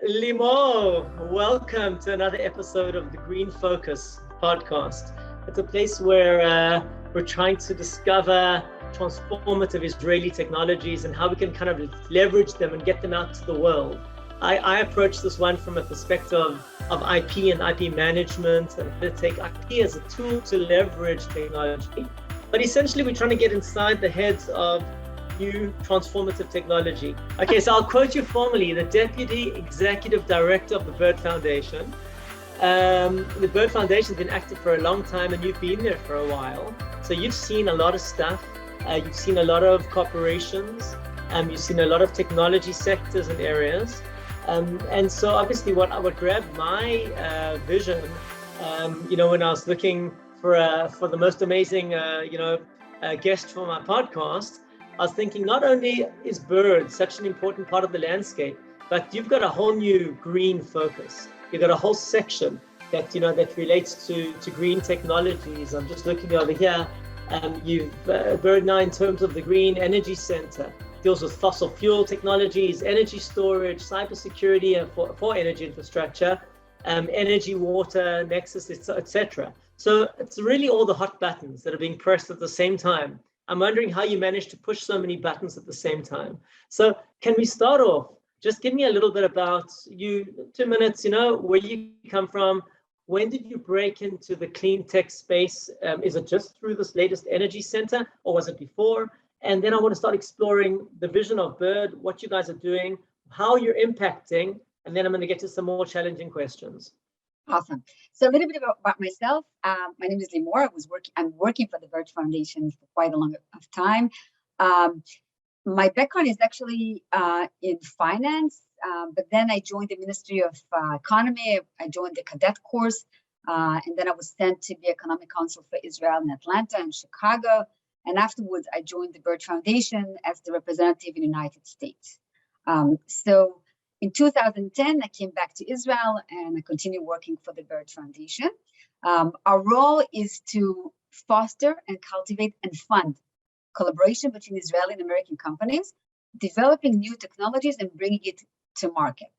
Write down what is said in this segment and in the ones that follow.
Limor, welcome to another episode of the Green Focus podcast. It's a place where we're trying to discover transformative Israeli technologies and how we can kind of leverage them and get them out to the world. I approach this one from a perspective of IP and IP management and how to take IP as a tool to leverage technology. But essentially, we're trying to get inside the heads of new transformative technology. Okay, so I'll quote you formally, the Deputy Executive Director of the Bird Foundation. The Bird Foundation's been active for a long time and you've been there for a while. So you've seen a lot of stuff. You've seen a lot of corporations. You've seen a lot of technology sectors and areas. And so obviously what grabbed my vision, when I was looking for the most amazing, guest for my podcast, I was thinking not only is bird such an important part of the landscape, but you've got a whole new green focus. You've got a whole section that relates to green technologies. I'm just looking over here. Bird now in terms of the Green Energy Center deals with fossil fuel technologies, energy storage, cybersecurity for energy infrastructure, energy, water, nexus, etc. So it's really all the hot buttons that are being pressed at the same time. I'm wondering how you managed to push so many buttons at the same time. So can we start off? Just give me a little bit about you, 2 minutes, where you come from. When did you break into the clean tech space? Is it just through this latest energy center or was it before? And then I want to start exploring the vision of Bird, what you guys are doing, how you're impacting, and then I'm going to get to some more challenging questions. Awesome. So a little bit about myself. My name is Limor. I'm working for the Bird Foundation for quite a long of time. My background is actually in finance, but then I joined the Ministry of Economy. I joined the cadet course, and then I was sent to be economic counsel for Israel in Atlanta and Chicago. And afterwards, I joined the Bird Foundation as the representative in the United States. So in 2010, I came back to Israel and I continued working for the Bird Foundation. Our role is to foster and cultivate and fund collaboration between Israeli and American companies, developing new technologies and bringing it to market.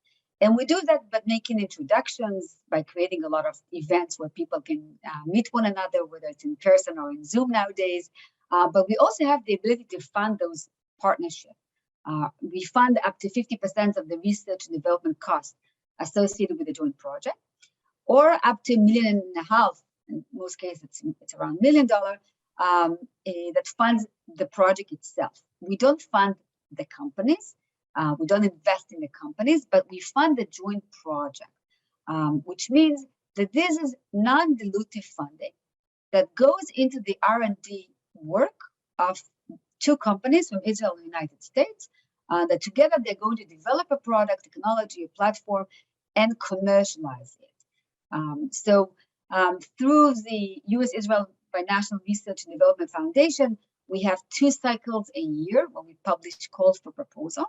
And we do that by making introductions, by creating a lot of events where people can meet one another, whether it's in person or in Zoom nowadays. But we also have the ability to fund those partnerships. We fund up to 50% of the research and development costs associated with the joint project, or up to $1.5 million. In most cases, it's around $1 million that funds the project itself. We don't fund the companies. We don't invest in the companies, but we fund the joint project, which means that this is non-dilutive funding that goes into the R&D work of two companies from Israel and the United States, that together they're going to develop a product, technology, a platform, and commercialize it. Through the U.S.-Israel National Research and Development Foundation, we have 2 cycles a year where we publish calls for proposal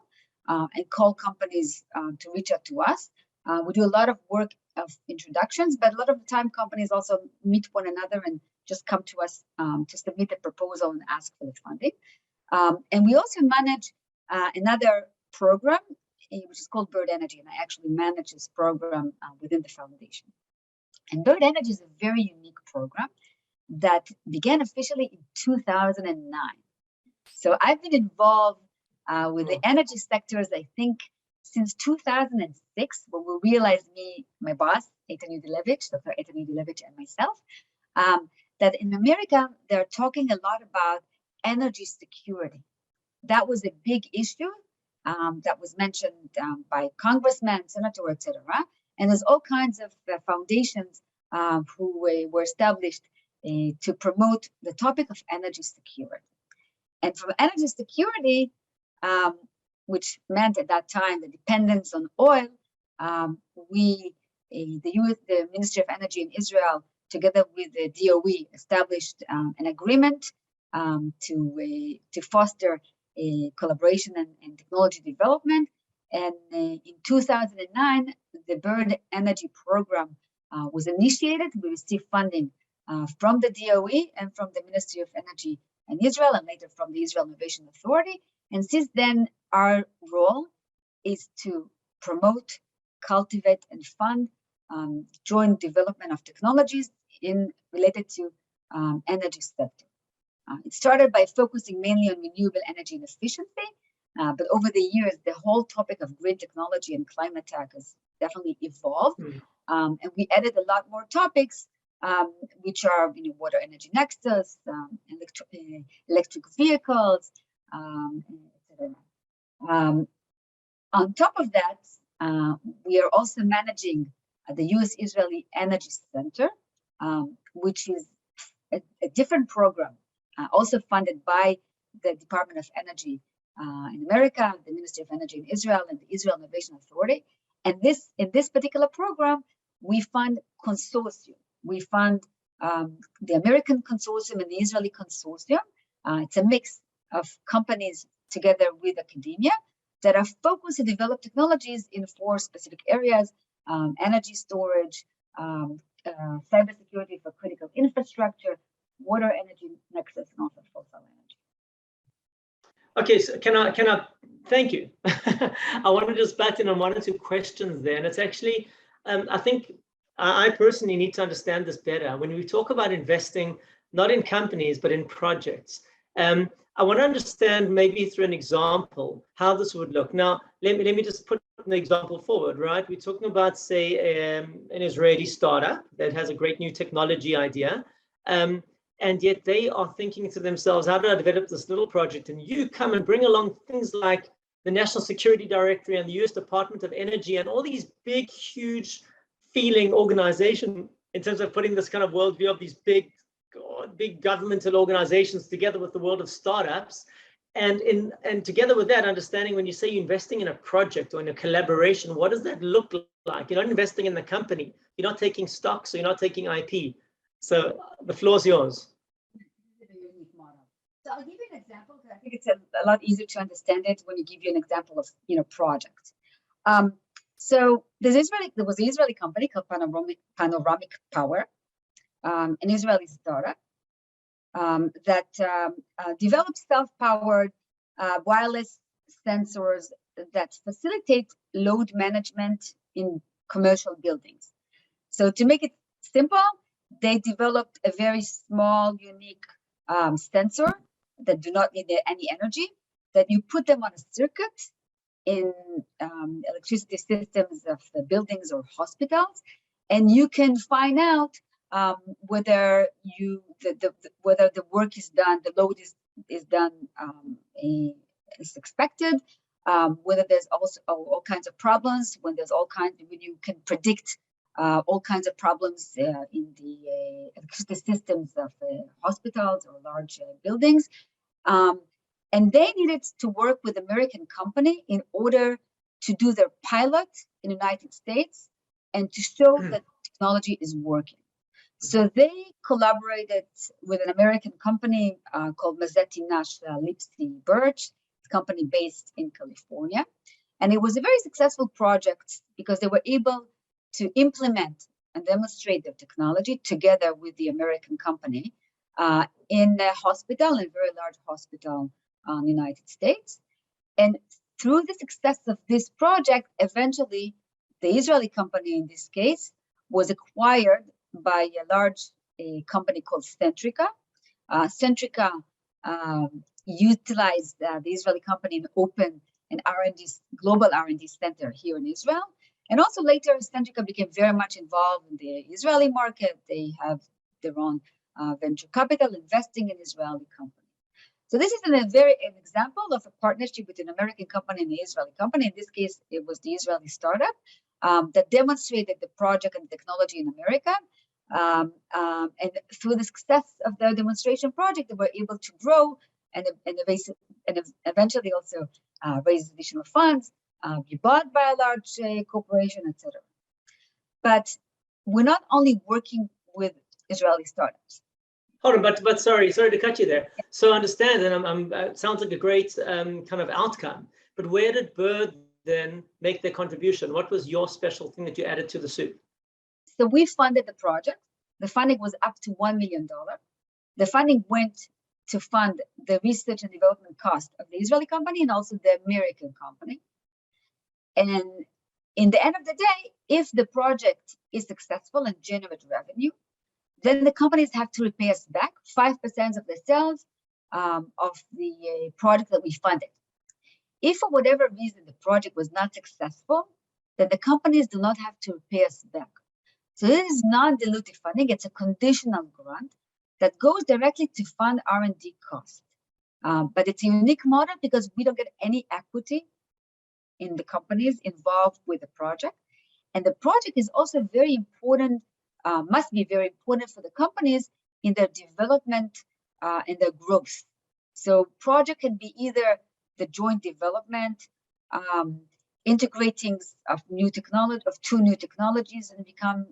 and call companies to reach out to us. We do a lot of work of introductions, but a lot of the time companies also meet one another and just come to us to submit a proposal and ask for the funding. And we also manage another program, which is called Bird Energy, and I actually manage this program within the foundation. And Bird Energy is a very unique program that began officially in 2009. So I've been involved with the energy sectors, I think, since 2006, when we realized my boss, Dr. Eitan Udilevich, and myself, that in America, they're talking a lot about energy security. That was a big issue that was mentioned by congressmen, senator, etc. And there's all kinds of foundations who were established to promote the topic of energy security. And from energy security, which meant at that time the dependence on oil, the Ministry of Energy in Israel, together with the DOE, established an agreement to foster collaboration and technology development. And in 2009, the Bird Energy Program was initiated. We received funding from the DOE and from the Ministry of Energy in Israel, and later from the Israel Innovation Authority. And since then, our role is to promote cultivate, and fund joint development of technologies related to energy sector. It started by focusing mainly on renewable energy and efficiency, but over the years, the whole topic of green technology and climate tech has definitely evolved, and we added a lot more topics, which are water energy nexus, electric vehicles, etc. On top of that, we are also managing the U.S.-Israeli Energy Center, which is a different program, also funded by the Department of Energy in America, the Ministry of Energy in Israel, and the Israel Innovation Authority. And in this particular program, we fund consortium. We fund the American consortium and the Israeli consortium. It's a mix of companies together with academia that are focused to develop technologies in 4 specific areas: energy storage, cybersecurity for critical infrastructure, water energy nexus, and also fossil energy. Okay, so can I thank you. I want to just bat in on 1 or 2 questions there, and it's actually, I think I personally need to understand this better. When we talk about investing, not in companies, but in projects, I want to understand maybe through an example how this would look. Now, let me just put the example forward, right? We're talking about, say, an Israeli startup that has a great new technology idea, and yet they are thinking to themselves, how do I develop this little project? And you come and bring along things like the National Security Directorate and the US Department of Energy and all these big, huge feeling organization in terms of putting this kind of worldview of these big governmental organizations together with the world of startups. And together with that understanding, when you say you're investing in a project or in a collaboration, what does that look like? You're not investing in the company. You're not taking stocks, so you're not taking IP. So the floor is yours. It's a unique model. So I'll give you an example, because I think it's a lot easier to understand it when you give you an example of project. So there was an Israeli company called Panoramic Power, an Israeli startup that developed self-powered wireless sensors that facilitate load management in commercial buildings. So to make it simple, they developed a very small, unique sensor that do not need any energy, that you put them on a circuit in electricity systems of the buildings or hospitals, and you can find out whether whether the work is done, the load is done as expected, whether there's also all kinds of problems, when you can predict all kinds of problems in the electricity systems of hospitals or large buildings. And they needed to work with American company in order to do their pilot in the United States and to show that technology is working. So they collaborated with an American company called Mazzetti Nash Lipsy Birch, a company based in California. And it was a very successful project because they were able to implement and demonstrate their technology together with the American company in a hospital, a very large hospital in the United States. And through the success of this project, eventually the Israeli company in this case was acquired by a large company called Centrica. Centrica utilized the Israeli company and opened an global R&D center here in Israel. And also later, Centrica became very much involved in the Israeli market. They have their own venture capital investing in Israeli company. So this is an example of a partnership between an American company and an Israeli company. In this case, it was the Israeli startup that demonstrated the project and technology in America. And through the success of their demonstration project, they were able to grow and eventually also raise additional funds, be bought by a large corporation, etc. But we're not only working with Israeli startups. Hold on, but sorry to cut you there. So understand, and it sounds like a great kind of outcome. But where did Bird then make their contribution? What was your special thing that you added to the soup? So we funded the project. The funding was up to $1 million. The funding went to fund the research and development cost of the Israeli company and also the American company. And in the end of the day, if the project is successful and generates revenue, then the companies have to repay us back 5% of the sales of the project that we funded. If for whatever reason the project was not successful, then the companies do not have to repay us back. So this is non-dilutive funding. It's a conditional grant that goes directly to fund R&D costs. But it's a unique model because we don't get any equity in the companies involved with the project. And the project is also very important, must be very important for the companies in their development and their growth. So project can be either the joint development, integrating of two new technologies and become,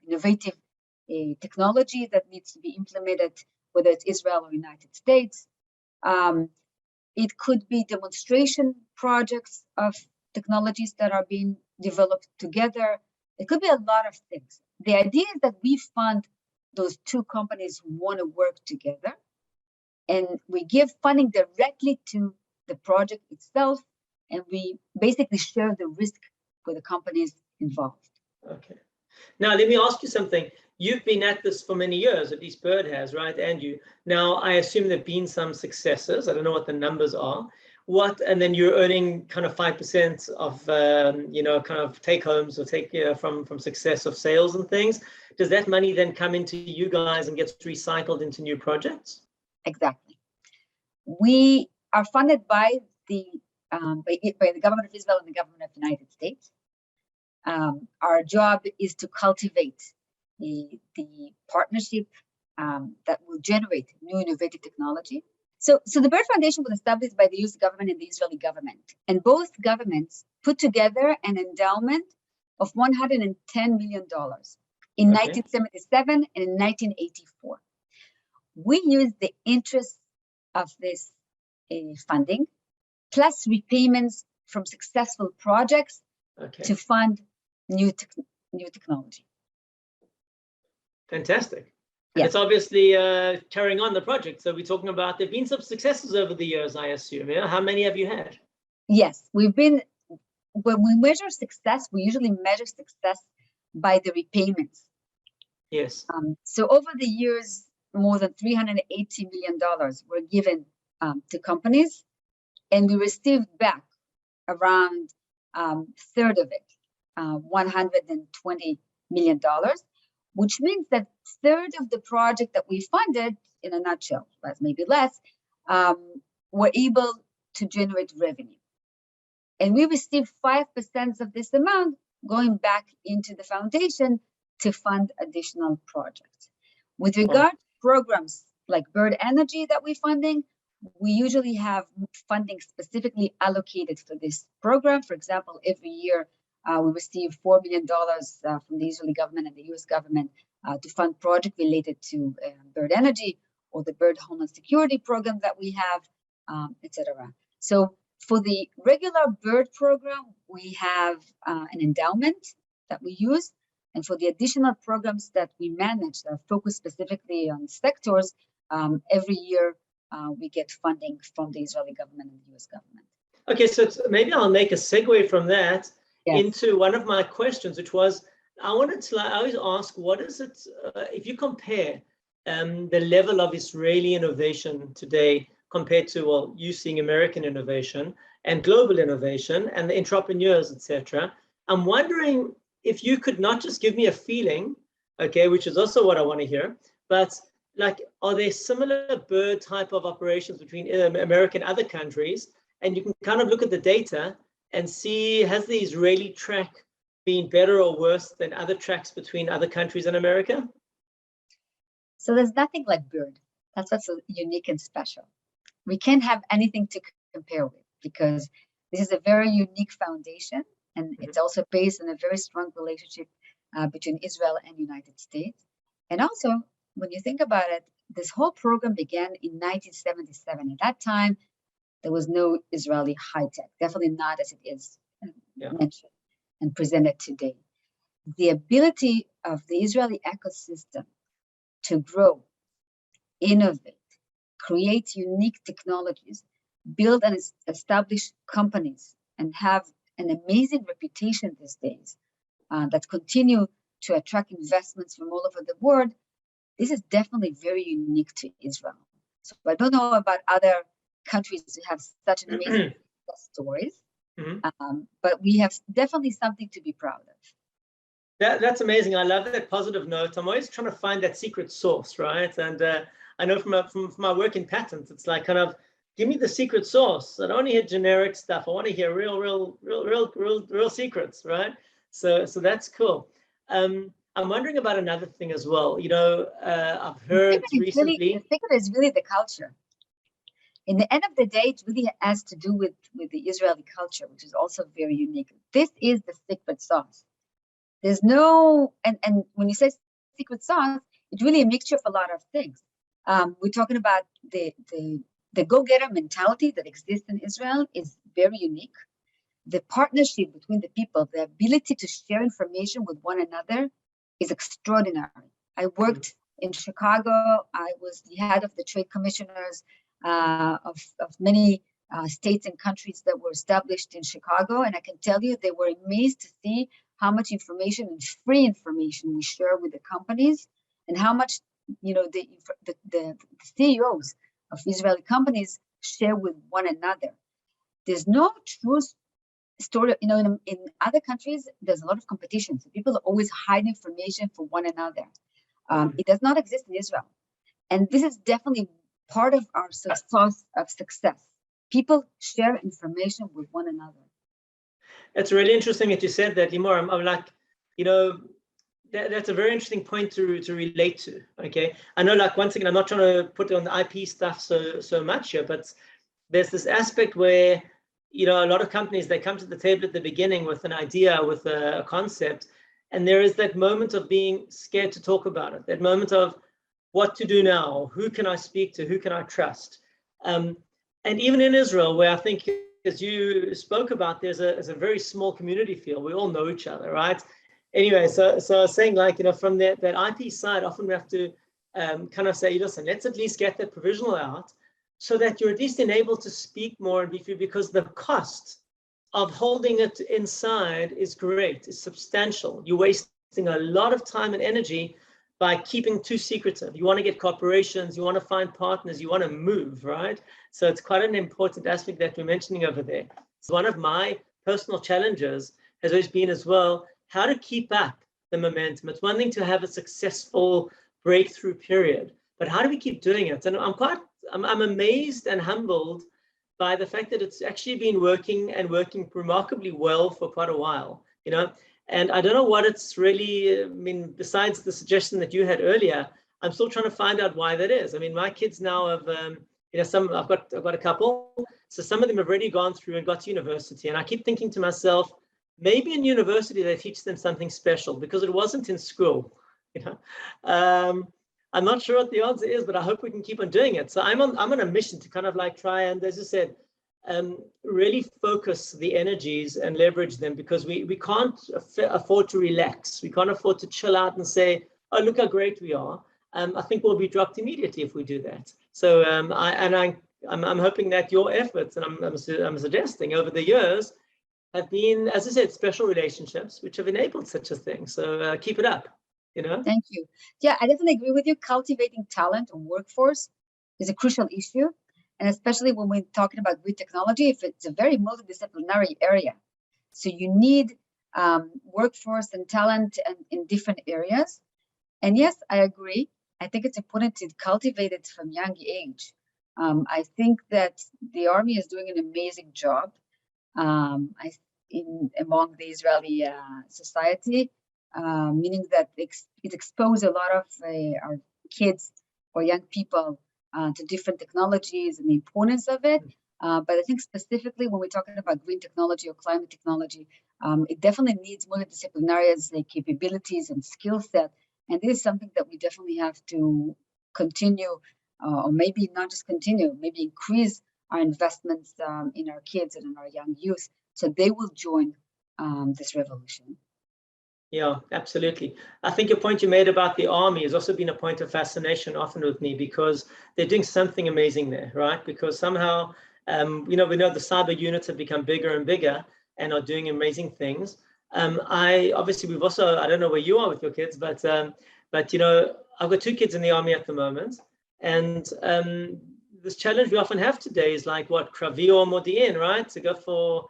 innovative technology that needs to be implemented, whether it's Israel or United States. It could be demonstration projects of technologies that are being developed together. It could be a lot of things. The idea is that we fund those two companies who want to work together, and we give funding directly to the project itself, and we basically share the risk with the companies involved. Okay. Now, let me ask you something. You've been at this for many years, at least Bird has, right? And you. Now, I assume there have been some successes. I don't know what the numbers are. And then you're earning kind of 5% of, kind of take homes or from success of sales and things. Does that money then come into you guys and gets recycled into new projects? Exactly. We are funded by the government of Israel and the government of the United States. Our job is to cultivate the partnership that will generate new innovative technology. So the Bird Foundation was established by the US government and the Israeli government, and both governments put together an endowment of $110 million in 1977 and in 1984. We used the interest of this funding plus repayments from successful projects to fund new technology. Fantastic. Yeah. It's obviously carrying on the project. So we're talking about, there've been some successes over the years, I assume. Yeah? How many have you had? Yes, when we measure success, we usually measure success by the repayments. Yes. So over the years, more than $380 million were given to companies, and we received back around third of it, $120 million, which means that third of the project that we funded, in a nutshell, but maybe less, were able to generate revenue. And we received 5% of this amount going back into the foundation to fund additional projects. With regard to programs like Bird Energy that we're funding, we usually have funding specifically allocated for this program. For example, every year we receive $4 million from the Israeli government and the US government to fund projects related to Bird Energy or the Bird Homeland Security program that we have, etc. So for the regular Bird program, we have an endowment that we use. And for the additional programs that we manage that are focused specifically on sectors, every year we get funding from the Israeli government and the US government. Okay, so maybe I'll make a segue from that into one of my questions, which was, I always ask, what is it, if you compare the level of Israeli innovation today compared to, well, you seeing American innovation and global innovation and the entrepreneurs, etc. I'm wondering if you could not just give me a feeling, okay, which is also what I want to hear, but like, are there similar Bird type of operations between America and other countries? And you can kind of look at the data and see, has the Israeli track been better or worse than other tracks between other countries in America? So there's nothing like Bird. That's what's so unique and special. We can't have anything to compare with because this is a very unique foundation, and it's also based on a very strong relationship between Israel and United States. And also, when you think about it, this whole program began in 1977. At that time, there was no Israeli high tech, definitely not as it is mentioned and presented today. The ability of the Israeli ecosystem to grow, innovate, create unique technologies, build and establish companies and have an amazing reputation these days, that continue to attract investments from all over the world, this is definitely very unique to Israel. So I don't know about other countries that have such an amazing stories, but we have definitely something to be proud of. That's amazing. I love that positive note. I'm always trying to find that secret sauce, right? And I know from my work in patents, it's like kind of, give me the secret sauce. I don't want to hear generic stuff. I want to hear real secrets, right? So that's cool. I'm wondering about another thing as well. You know, I've heard recently. The secret is really the culture. In the end of the day, it really has to do with the Israeli culture, which is also very unique. This is the secret sauce. There's no, and when you say secret sauce, it's really a mixture of a lot of things. We're talking about the go-getter mentality that exists in Israel is very unique. The partnership between the people, the ability to share information with one another is extraordinary. I worked in Chicago. I was the head of the trade commissioners of many states and countries that were established in Chicago. And I can tell you, they were amazed to see how much information and free information we share with the companies, and how much, you know, the CEOs of Israeli companies share with one another. There's no true story, you know, in other countries, there's a lot of competition. So people always hide information from one another. It does not exist in Israel. And this is definitely part of our source of success. People share information with one another. It's really interesting that you said that, Limor. I'm like, you know, that's a very interesting point to relate to. Okay, I know, like, once again, I'm not trying to put on the IP stuff so much here, but there's this aspect where, you know, a lot of companies, they come to the table at the beginning with an idea, with a concept, and there is that moment of being scared to talk about it, that moment of what to do now, who can I speak to, who can I trust? And even in Israel, where I think, as you spoke about, there's a very small community feel. We all know each other, right? Anyway, so I was saying, like, you know, from that IP side, often we have to kind of say, listen, let's at least get that provisional out, so that you're at least enabled to speak more and be free, because the cost of holding it inside is great, is substantial. You're wasting a lot of time and energy by keeping too secretive. You want to get corporations, you want to find partners, you want to move, right? So it's quite an important aspect that we're mentioning over there. So one of my personal challenges has always been as well, how to keep up the momentum. It's one thing to have a successful breakthrough period, but how do we keep doing it? And I'm amazed and humbled by the fact that it's actually been working remarkably well for quite a while, you know. And I don't know what it's really, I mean, besides the suggestion that you had earlier, I'm still trying to find out why that is. I mean, my kids now have, you know, I've got a couple, so some of them have already gone through and got to university, and I keep thinking to myself, maybe in university they teach them something special, because it wasn't in school, you know. I'm not sure what the answer is, but I hope we can keep on doing it. So I'm on a mission to kind of like try and, as I said, really focus the energies and leverage them, because we can't afford to relax. We can't afford to chill out and say, oh, look how great we are. I think we'll be dropped immediately if we do that. So I'm hoping that your efforts, and I'm suggesting over the years, have been, as I said, special relationships which have enabled such a thing. So keep it up, you know. Thank you. Yeah, I definitely agree with you. Cultivating talent and workforce is a crucial issue. And especially when we're talking about green technology, if it's a very multidisciplinary area. So you need workforce and talent in different areas. And yes, I agree. I think it's important to cultivate it from young age. I think that the army is doing an amazing job among the Israeli society, meaning that it exposed a lot of our kids or young people to different technologies and the importance of it. But I think specifically when we're talking about green technology or climate technology, it definitely needs multidisciplinary capabilities and skill set. And this is something that we definitely have to continue, or maybe not just continue, maybe increase our investments in our kids and in our young youth, so they will join this revolution. Yeah, absolutely. I think your point you made about the army has also been a point of fascination often with me, because they're doing something amazing there, right? Because somehow We know the cyber units have become bigger and bigger and are doing amazing things. We've also, I don't know where you are with your kids, but I've got 2 kids in the army at the moment, and this challenge we often have today is like what Kravi or Modi'in, right? To go for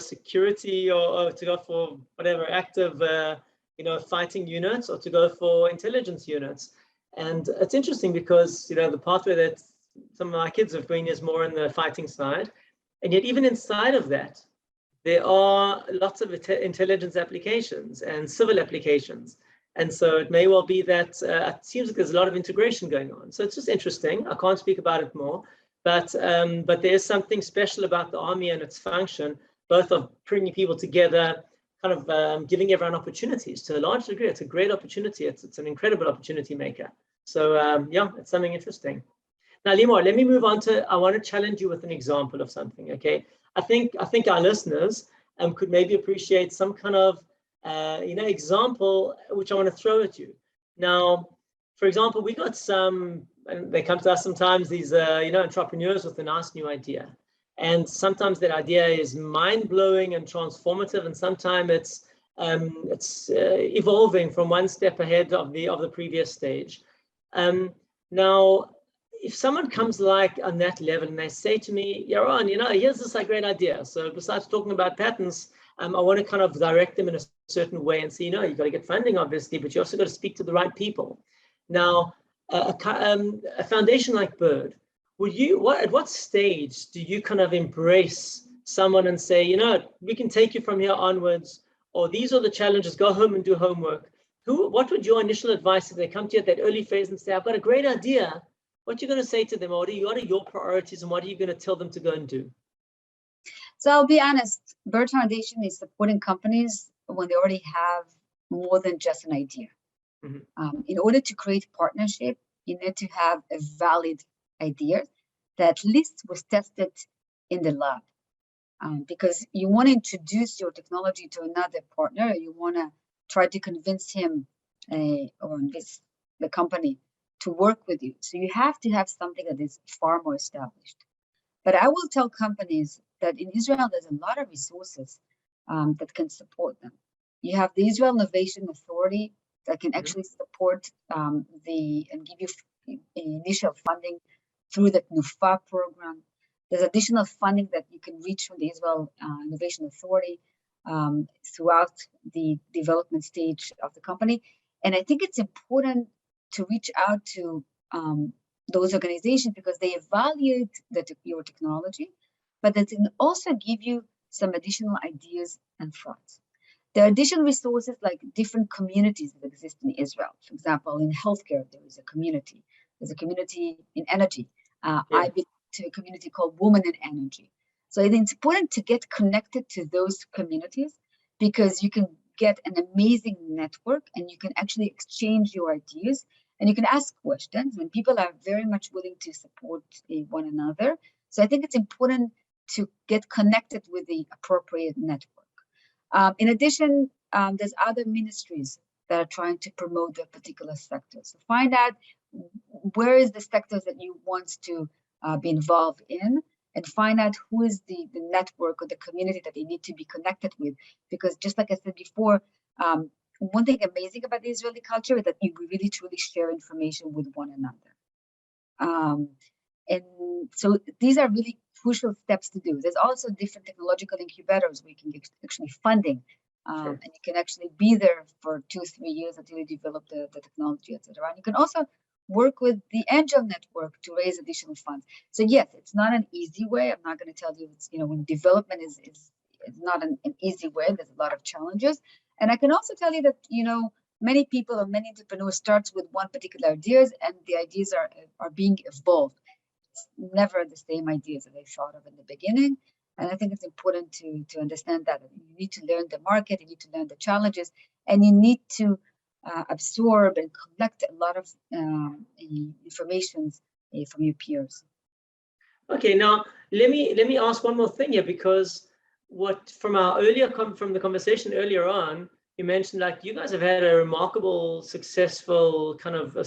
security or to go for whatever active fighting units, or to go for intelligence units. And it's interesting because the pathway that some of my kids have been is more on the fighting side, and yet even inside of that there are lots of intelligence applications and civil applications. And so it may well be that it seems like there's a lot of integration going on. So it's just interesting. I can't speak about it more, but there's something special about the army and its function, both of bringing people together, kind of giving everyone opportunities to a large degree. It's a great opportunity. It's an incredible opportunity maker. So yeah, it's something interesting. Now, Limor, let me move on to, I want to challenge you with an example of something, okay? I think our listeners could maybe appreciate some kind of example which I want to throw at you. Now, for example, we got some, and they come to us sometimes, these entrepreneurs with a nice new idea, and sometimes that idea is mind-blowing and transformative, and sometimes it's evolving from one step ahead of the previous stage. Now, if someone comes like on that level and they say to me, Yaron, here's this great idea. So besides talking about patents, I want to kind of direct them in a certain way and say, you've got to get funding, obviously, but you also got to speak to the right people. Now, a foundation like Bird, at what stage do you kind of embrace someone and say, we can take you from here onwards, or these are the challenges, go home and do homework? What would your initial advice if they come to you at that early phase and say, I've got a great idea? What are you going to say to them? What are your priorities, and what are you going to tell them to go and do? So I'll be honest, Bird Foundation is supporting companies when they already have more than just an idea. Mm-hmm. In order to create partnership, you need to have a valid idea that at least was tested in the lab. Because you want to introduce your technology to another partner, you want to try to convince him or the company to work with you. So you have to have something that is far more established. But I will tell companies that in Israel, there's a lot of resources that can support them. You have the Israel Innovation Authority that can actually support and give you initial funding through the NUFA program. There's additional funding that you can reach from the Israel Innovation Authority throughout the development stage of the company. And I think it's important to reach out to those organizations because they evaluate your technology, but they can also give you some additional ideas and thoughts. There are additional resources like different communities that exist in Israel. For example, in healthcare, there is a community. There's a community in energy. I belong to a community called Women in Energy. So it's important to get connected to those communities because you can get an amazing network and you can actually exchange your ideas and you can ask questions, and people are very much willing to support one another. So I think it's important to get connected with the appropriate network. In addition, there's other ministries that are trying to promote a particular sector. So find out where is the sectors that you want to be involved in, and find out who is the network or the community that they need to be connected with. Because just like I said before, one thing amazing about the Israeli culture is that we really truly share information with one another. And so these are really crucial steps to do. There's also different technological incubators where you can get actually funding. And you can actually be there for 2-3 years until you develop the technology, etc. And you can also work with the Angel Network to raise additional funds. So yes, it's not an easy way. I'm not going to tell you it's, when development is not an easy way. There's a lot of challenges. And I can also tell you that, many people or many entrepreneurs starts with one particular ideas, and the ideas are being evolved. It's never the same ideas that they thought of in the beginning. And I think it's important to understand that you need to learn the market, you need to learn the challenges, and you need to absorb and collect a lot of information from your peers. Okay, now let me ask one more thing here, because from the conversation earlier on, you mentioned like you guys have had a remarkable, successful kind of a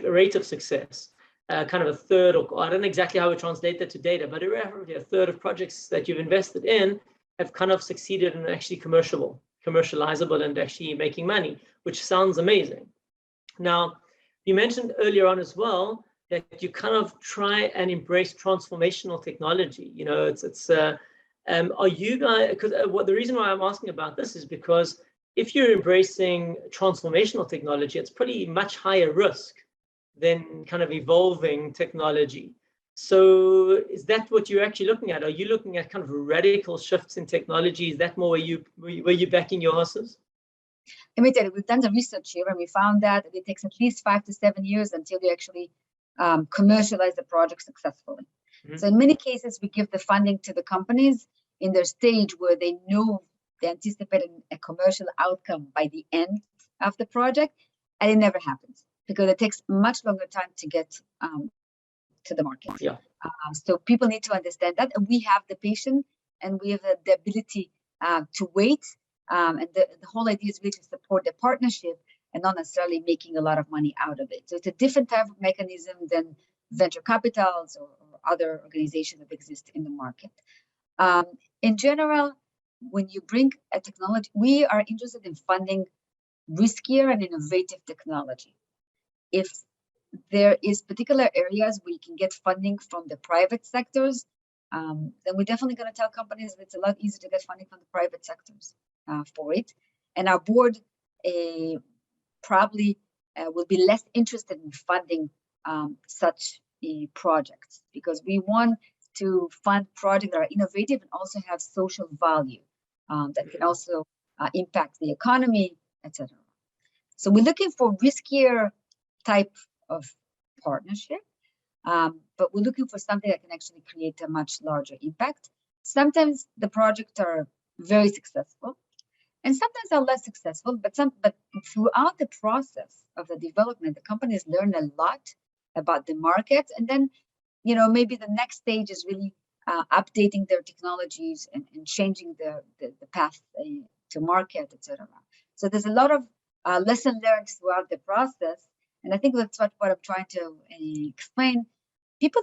rate of success. kind of a third, or I don't know exactly how we translate that to data, but roughly a third of projects that you've invested in have kind of succeeded in actually commercializable and actually making money, which sounds amazing. Now, you mentioned earlier on as well that you kind of try and embrace transformational technology. You know, are you guys, because the reason why I'm asking about this is because if you're embracing transformational technology, it's pretty much higher risk than kind of evolving technology. So is that what you're actually looking at? Are you looking at kind of radical shifts in technology? Is that more where you're backing your horses? Let me tell you, we've done the research here and we found that it takes at least 5 to 7 years until we actually commercialize the project successfully. Mm-hmm. So in many cases, we give the funding to the companies in their stage where they know they anticipate a commercial outcome by the end of the project, and it never happens because it takes much longer time to get to the market. Yeah. So people need to understand that, and we have the patience and we have the ability to wait. And the whole idea is really to support the partnership and not necessarily making a lot of money out of it. So it's a different type of mechanism than venture capitals or other organizations that exist in the market. In general, when you bring a technology, we are interested in funding riskier and innovative technology. If there is particular areas where you can get funding from the private sectors, then we're definitely going to tell companies that it's a lot easier to get funding from the private sectors for it. And our board probably will be less interested in funding such projects because we want to fund projects that are innovative and also have social value that can also impact the economy, etc. So we're looking for riskier type of partnership, but we're looking for something that can actually create a much larger impact. Sometimes the projects are very successful, and sometimes are less successful. But throughout the process of the development, the companies learn a lot about the market, and then maybe the next stage is really updating their technologies and changing the path to market, etc. So there's a lot of lesson learned throughout the process. And I think that's what I'm trying to explain. People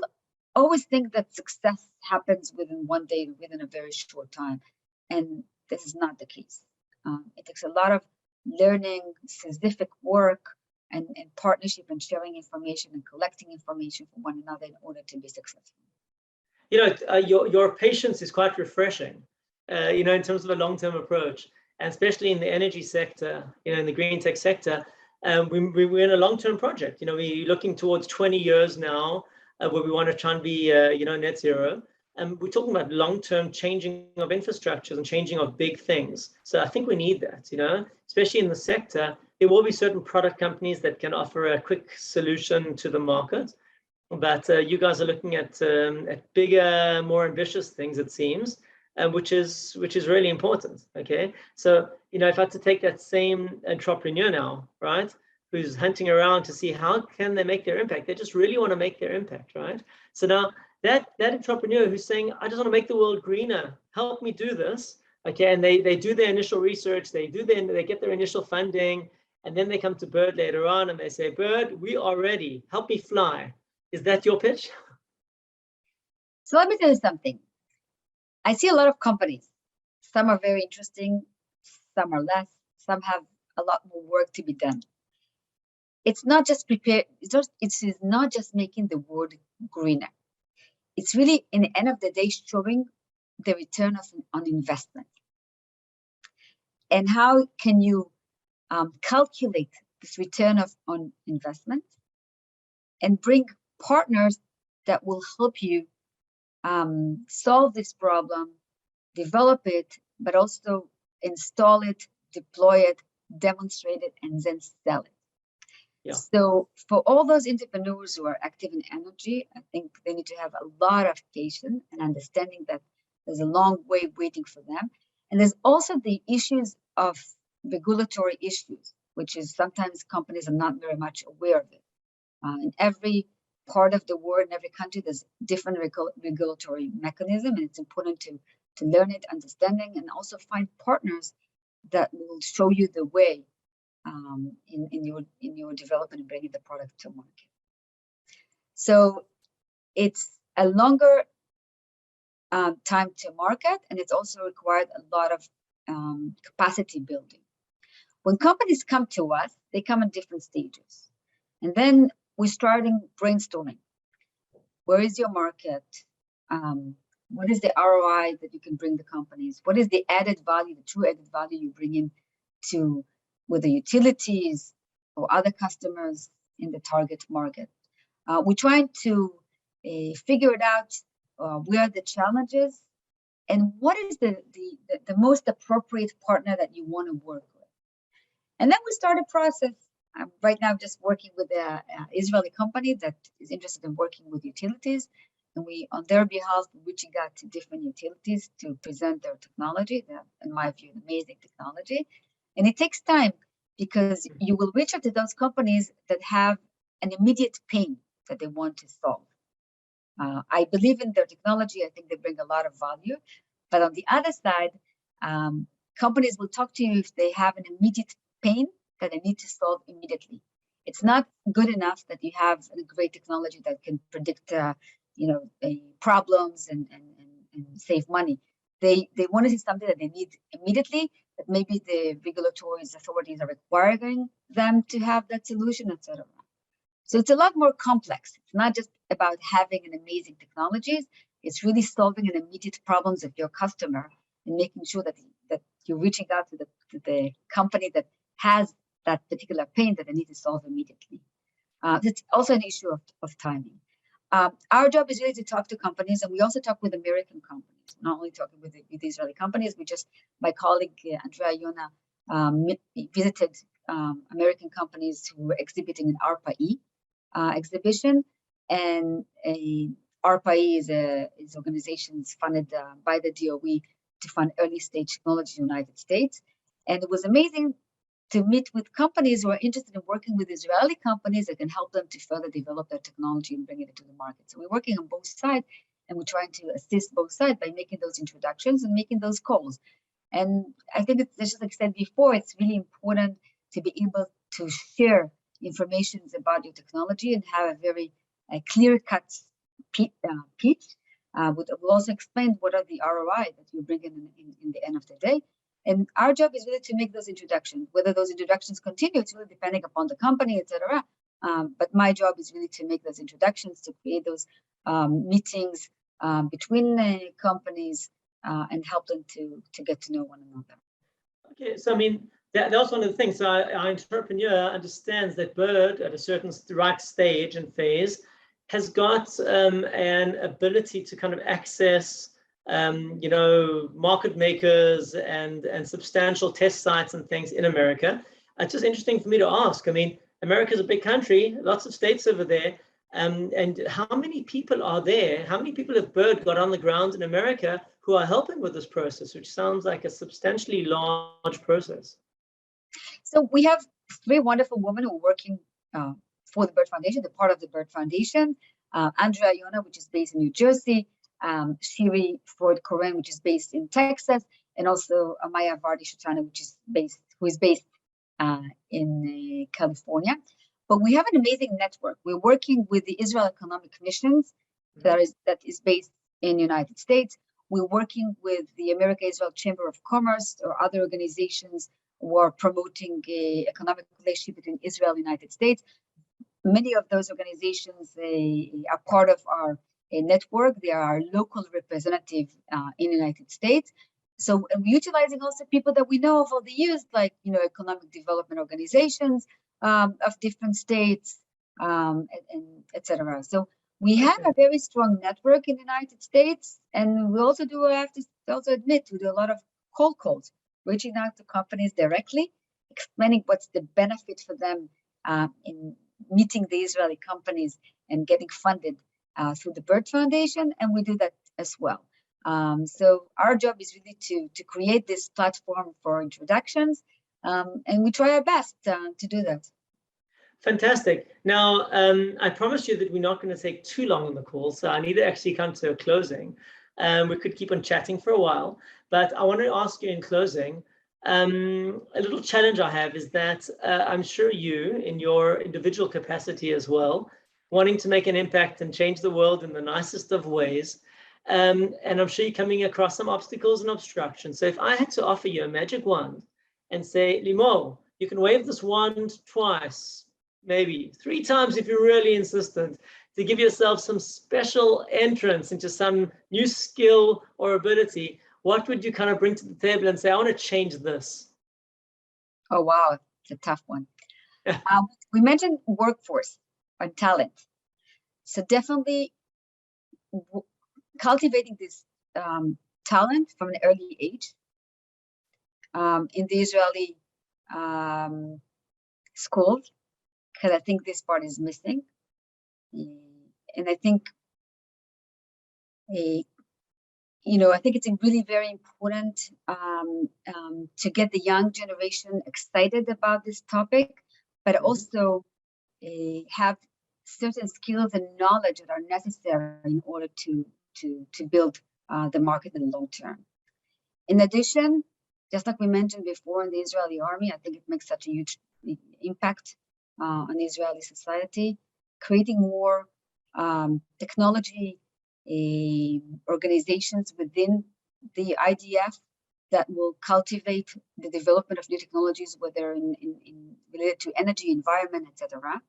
always think that success happens within one day, within a very short time. And this is not the case. It takes a lot of learning, specific work, and partnership and sharing information and collecting information from one another in order to be successful. Your patience is quite refreshing, in terms of a long-term approach, and especially in the energy sector, in the green tech sector. We're in a long-term project. We're looking towards 20 years now, where we want to try and be, net zero. And we're talking about long-term changing of infrastructures and changing of big things. So I think we need that, especially in the sector. There will be certain product companies that can offer a quick solution to the market. But you guys are looking at bigger, more ambitious things, it seems, which is really important. Okay, so if I had to take that same entrepreneur now, right, who's hunting around to see how can they make their impact, they just really want to make their impact, right? So now that entrepreneur who's saying, I just want to make the world greener, help me do this. Okay, and they do their initial research, they get their initial funding, and then they come to Bird later on and they say, Bird, we are ready, help me fly. Is that your pitch? So let me tell you something. I see a lot of companies. Some are very interesting, some are less, some have a lot more work to be done. It's not just it's not just making the world greener. It's really, in the end of the day, showing the return on investment. And how can you calculate this return on investment and bring partners that will help you solve this problem, develop it, but also install it, deploy it, demonstrate it, and then sell it. Yeah. So for all those entrepreneurs who are active in energy, I think they need to have a lot of patience and understanding that there's a long way waiting for them. And there's also the issues of regulatory issues, which is sometimes companies are not very much aware of it. In every part of the world, in every country, there's different regulatory mechanism, and it's important to learn it, understanding, and also find partners that will show you the way in your development and bringing the product to market. So it's a longer time to market, and it's also required a lot of capacity building. When companies come to us, they come in different stages. And then we're starting brainstorming. Where is your market? What is the ROI that you can bring the companies? What is the added value, the true added value you bring in to whether utilities or other customers in the target market? We're trying to figure it out, where are the challenges and what is the most appropriate partner that you want to work with. And then we start a process. I'm right now just working with an Israeli company that is interested in working with utilities. And we, on their behalf, reaching out to different utilities to present their technology, in my view, an amazing technology. And it takes time because you will reach out to those companies that have an immediate pain that they want to solve. I believe in their technology. I think they bring a lot of value. But on the other side, companies will talk to you if they have an immediate pain that they need to solve immediately. It's not good enough that you have a great technology that can predict, problems and save money. They want to see something that they need immediately, that maybe the regulatory authorities are requiring them to have that solution, etc. So it's a lot more complex. It's not just about having an amazing technologies. It's really solving an immediate problems of your customer and making sure that you're reaching out to the company that has that particular pain that they need to solve immediately. It's also an issue of timing. Our job is really to talk to companies, and we also talk with American companies, not only talking with Israeli companies. My colleague, Andrea Yona, visited American companies who were exhibiting an ARPA-E exhibition. And ARPA-E is organizations funded by the DOE to fund early stage technology in the United States. And it was amazing to meet with companies who are interested in working with Israeli companies that can help them to further develop their technology and bring it into the market. So we're working on both sides, and we're trying to assist both sides by making those introductions and making those calls. And I think it's just like I said before, it's really important to be able to share information about your technology and have a very clear-cut pitch. We'll also explain what are the ROI that you bring in the end of the day. And our job is really to make those introductions. Whether those introductions continue, it's really depending upon the company, etc. But my job is really to make those introductions, to create those meetings between companies and help them to get to know one another. Okay, so I mean, that was one of the things. So our entrepreneur understands that Bird, at a certain right stage and phase, has got an ability to kind of access market makers and substantial test sites and things in America. It's just interesting for me to ask. I mean, America is a big country, lots of states over there. And how many people are there? How many people have Bird got on the ground in America who are helping with this process, which sounds like a substantially large process? So we have 3 wonderful women who are working for the Bird Foundation, the part of the Bird Foundation. Andrea Yona, which is based in New Jersey, Shiri Freud-Koren, which is based in Texas, and also Maya Vardi-Shutana, who is based in California. But we have an amazing network. We're working with the Israel Economic Missions that is based in the United States. We're working with the America-Israel Chamber of Commerce or other organizations who are promoting economic relationship between Israel and the United States. Many of those organizations are part of our network. They are our local representative in the United States. So we're utilizing also people that we know of over the years, like economic development organizations of different states, and etc. So we have a very strong network in the United States, and we also I have to also admit, we do a lot of cold calls, reaching out to companies directly, explaining what's the benefit for them in meeting the Israeli companies and getting funded through the Bird Foundation, and we do that as well. So our job is really to create this platform for introductions, and we try our best to do that. Fantastic. Now, I promised you that we're not going to take too long on the call, so I need to actually come to a closing. We could keep on chatting for a while, but I want to ask you in closing, a little challenge I have is that I'm sure you, in your individual capacity as well, wanting to make an impact and change the world in the nicest of ways. And I'm sure you're coming across some obstacles and obstructions. So if I had to offer you a magic wand and say, Limor, you can wave this wand twice, maybe 3 times if you're really insistent, to give yourself some special entrance into some new skill or ability, what would you kind of bring to the table and say, I want to change this? Oh, wow. It's a tough one. We mentioned workforce or talent. So definitely cultivating this talent from an early age. In the Israeli schools, because I think this part is missing. And I think, I think it's really very important to get the young generation excited about this topic, but also have certain skills and knowledge that are necessary in order to build the market in the long term. In addition, just like we mentioned before in the Israeli army, I think it makes such a huge impact on Israeli society, creating more technology organizations within the IDF that will cultivate the development of new technologies, whether in related to energy, environment, etc.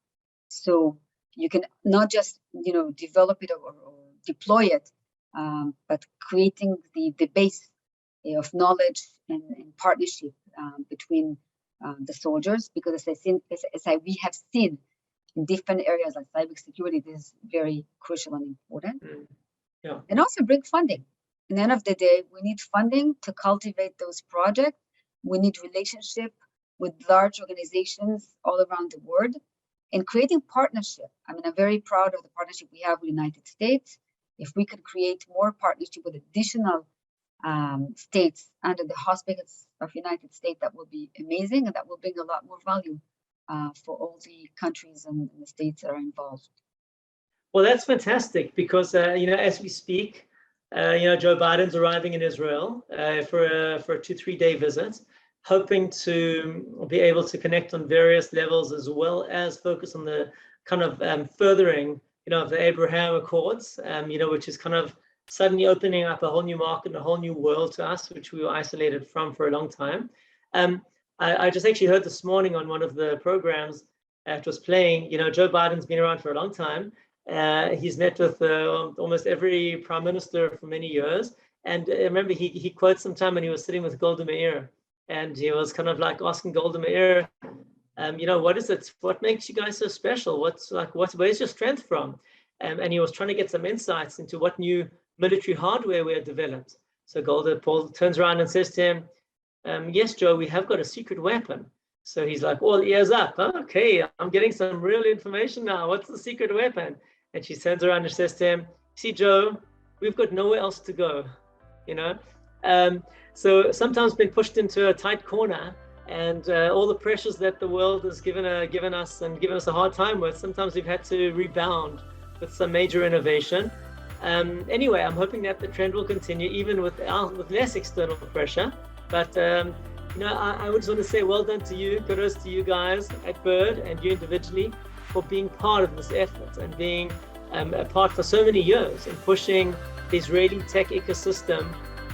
So you can not just develop it or deploy it, but creating the base of knowledge and partnership between the soldiers, because we have seen in different areas like cybersecurity, this is very crucial and important. Yeah. And also bring funding. At the end of the day, we need funding to cultivate those projects. We need relationship with large organizations all around the world and creating partnership. I mean, I'm very proud of the partnership we have with the United States. If we could create more partnership with additional states under the auspices of United States, that would be amazing, and that will bring a lot more value for all the countries and the states that are involved. Well, that's fantastic because, as we speak, Joe Biden's arriving in Israel for a 2-3 day visit, hoping to be able to connect on various levels as well as focus on the kind of furthering, of the Abraham Accords, which is kind of suddenly opening up a whole new market and a whole new world to us, which we were isolated from for a long time. I just actually heard this morning on one of the programs that was playing, Joe Biden's been around for a long time. He's met with almost every prime minister for many years. And I remember he quotes sometime when he was sitting with Golda Meir, and he was kind of like asking Golda Meir, what is it? What makes you guys so special? Where's your strength from? And he was trying to get some insights into what new military hardware we had developed. So Paul turns around and says to him, yes, Joe, we have got a secret weapon. So he's like, all ears up. Okay, I'm getting some real information now. What's the secret weapon? And she turns around and says to him, see, Joe, we've got nowhere else to go, So sometimes been pushed into a tight corner, and all the pressures that the world has given us a hard time with, sometimes we've had to rebound with some major innovation. Anyway, I'm hoping that the trend will continue even with less external pressure. But I would just want to say well done to you, kudos to you guys at Bird and you individually for being part of this effort and being a part for so many years in pushing the Israeli tech ecosystem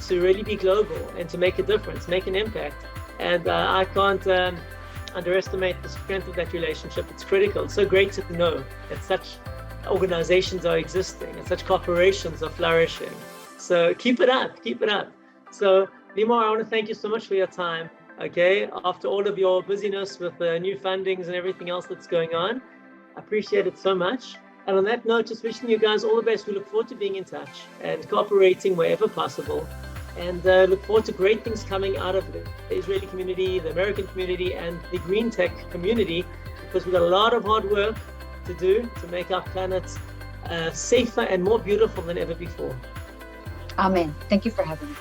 to really be global and to make a difference, make an impact. And I can't underestimate the strength of that relationship. It's critical. It's so great to know that such organizations are existing and such corporations are flourishing. So keep it up. So Limor, I want to thank you so much for your time. Okay, after all of your busyness with new fundings and everything else that's going on, I appreciate it so much. And on that note, just wishing you guys all the best. We look forward to being in touch and cooperating wherever possible. And look forward to great things coming out of the Israeli community, the American community, and the green tech community, because we've got a lot of hard work to do to make our planet safer and more beautiful than ever before. Amen. Thank you for having me.